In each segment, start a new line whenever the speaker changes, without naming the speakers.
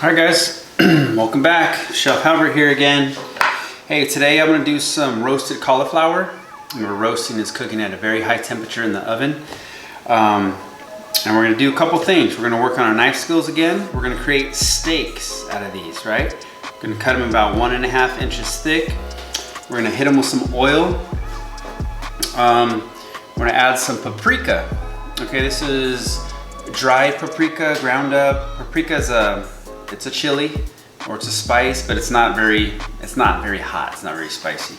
Alright guys, welcome back. Chef Albert here again. Hey, today I'm going to do some roasted cauliflower. And we're roasting this, cooking at a very high temperature in the oven. And we're going to do a couple things. We're going to work on our knife skills again. We're going to create steaks out of these, right? We're going to cut them about 1.5 inches thick. We're going to hit them with some oil. We're going to add some paprika. Okay, this is dry paprika, ground up. Paprika is it's a chili or it's a spice, but it's not very hot. It's not very spicy.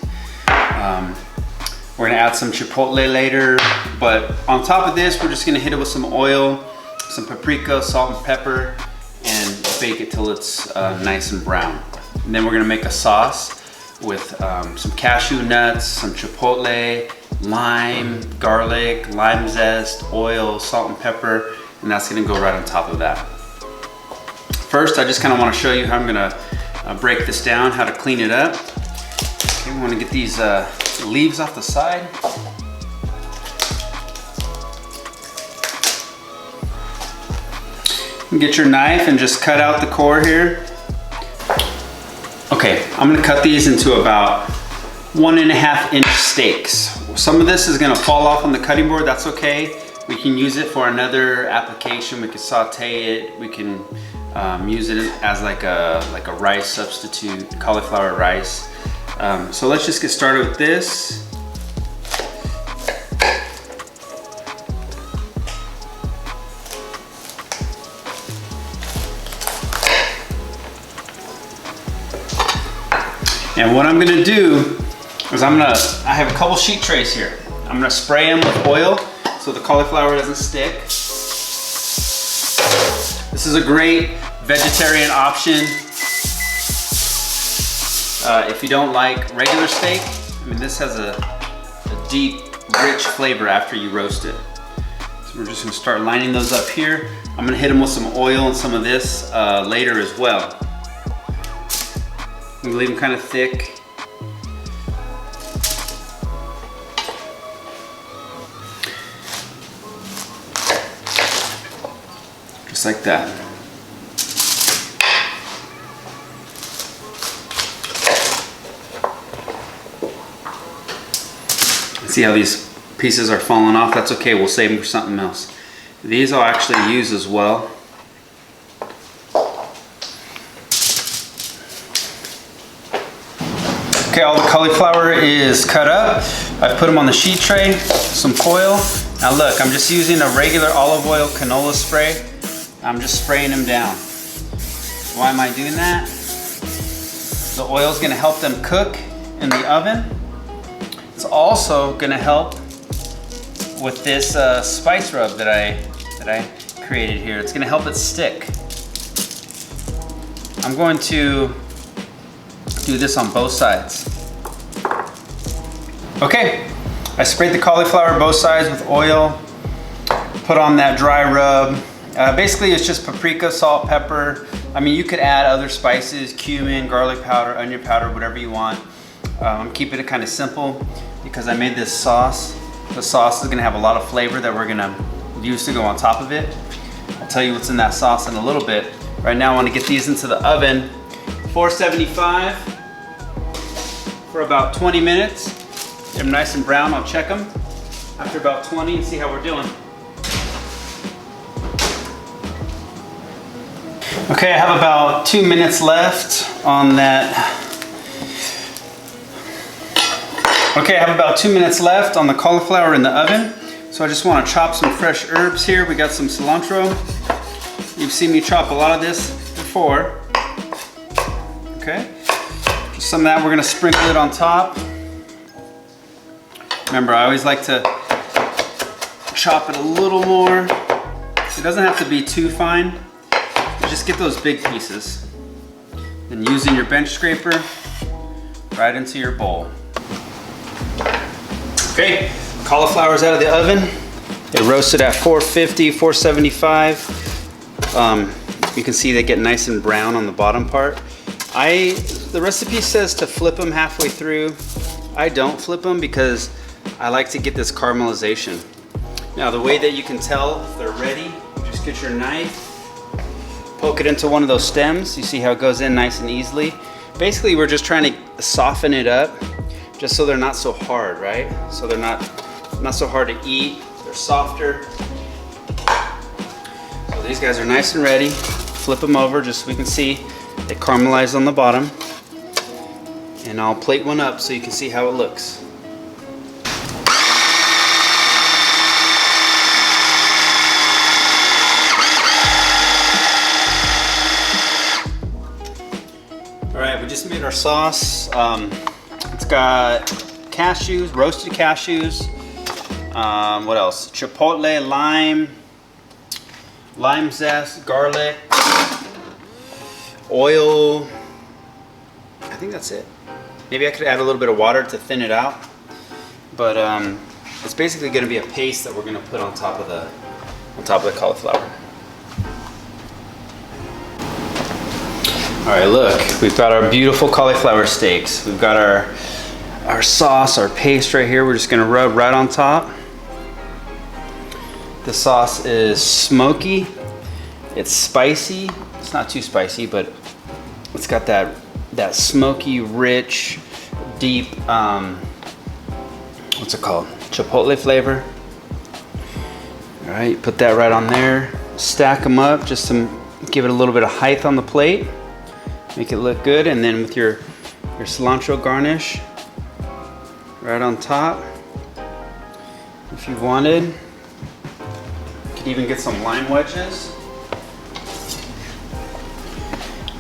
We're gonna add some chipotle later, but on top of this, we're just gonna hit it with some oil, some paprika, salt and pepper, and bake it till it's nice and brown. And then we're gonna make a sauce with some cashew nuts, some chipotle, lime, garlic, lime zest, oil, salt and pepper, and that's gonna go right on top of that. First, I just kind of want to show you how I'm gonna break this down, how to clean it up. Okay, we want to get these leaves off the side. And get your knife and just cut out the core here. Okay, I'm gonna cut these into about 1.5 inch steaks. Some of this is gonna fall off on the cutting board, that's okay. We can use it for another application. We can saute it. We can use it as like a rice substitute, cauliflower rice. So let's just get started with this. And what I'm gonna do is I have a couple sheet trays here. I'm gonna spray them with oil so the cauliflower doesn't stick. This is a great vegetarian option. If you don't like regular steak, I mean, this has a deep, rich flavor after you roast it. So we're just gonna start lining those up here. I'm gonna hit them with some oil and some of this later as well. I'm gonna leave them kind of thick. Just like that. See how these pieces are falling off? That's okay, we'll save them for something else. These I'll actually use as well. Okay, all the cauliflower is cut up. I've put them on the sheet tray, some foil. Now look, I'm just using a regular olive oil canola spray. I'm just spraying them down. Why am I doing that? The oil is going to help them cook in the oven. It's also going to help with this spice rub that I created here. It's going to help it stick. I'm going to do this on both sides. Okay, I sprayed the cauliflower both sides with oil, put on that dry rub. Basically it's just paprika, salt, pepper. I mean, you could add other spices, cumin, garlic powder, onion powder, whatever you want. I'm keeping it kind of simple because I made this sauce. The sauce is gonna have a lot of flavor that we're gonna use to go on top of it. I'll tell you what's in that sauce in a little bit. Right now I wanna get these into the oven, 475 for about 20 minutes. Get them nice and brown, I'll check them after about 20 and see how we're doing. Okay, I have about 2 minutes left on that. Okay, I have about 2 minutes left on the cauliflower in the oven. So I just want to chop some fresh herbs here. We got some cilantro. You've seen me chop a lot of this before. Okay, just some of that, we're gonna sprinkle it on top. Remember, I always like to chop it a little more. It doesn't have to be too fine. Just get those big pieces. And using your bench scraper, right into your bowl. Okay, cauliflower's out of the oven. They roasted at 450, 475. You can see they get nice and brown on the bottom part. The recipe says to flip them halfway through. I don't flip them because I like to get this caramelization. Now the way that you can tell if they're ready, just get your knife poke it into one of those stems. You see how it goes in nice and easily. Basically, we're just trying to soften it up just so they're not so hard, right? So they're not so hard to eat. They're softer. So these guys are nice and ready. Flip them over just so we can see they caramelize on the bottom. And I'll plate one up so you can see how it looks. All right, we just made our sauce. It's got cashews, roasted cashews. What else? Chipotle, lime zest, garlic, oil. I think that's it. Maybe I could add a little bit of water to thin it out. But it's basically going to be a paste that we're going to put on top of the cauliflower. All right, look, we've got our beautiful cauliflower steaks. We've got our sauce, our paste right here. We're just gonna rub right on top. The sauce is smoky. It's spicy. It's not too spicy, but it's got that smoky, rich, deep, what's it called? Chipotle flavor. All right, put that right on there. Stack them up just to give it a little bit of height on the plate. Make it look good, and then with your cilantro garnish right on top. If you wanted, you could even get some lime wedges.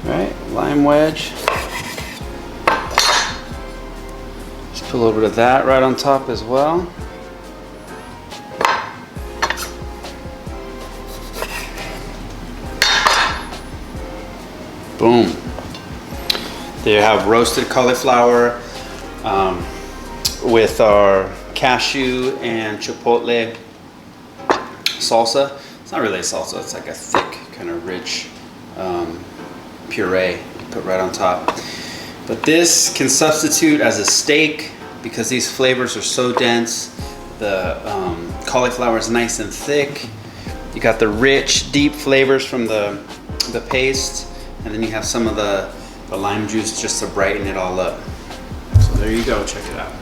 All right, lime wedge. Just put a little bit of that right on top as well. Boom. There you have roasted cauliflower with our cashew and chipotle salsa. It's not really a salsa, it's like a thick, kind of rich puree you put right on top. But this can substitute as a steak because these flavors are so dense. The cauliflower is nice and thick. You got the rich, deep flavors from the paste, and then you have some of the lime juice just to brighten it all up. So there you go, check it out.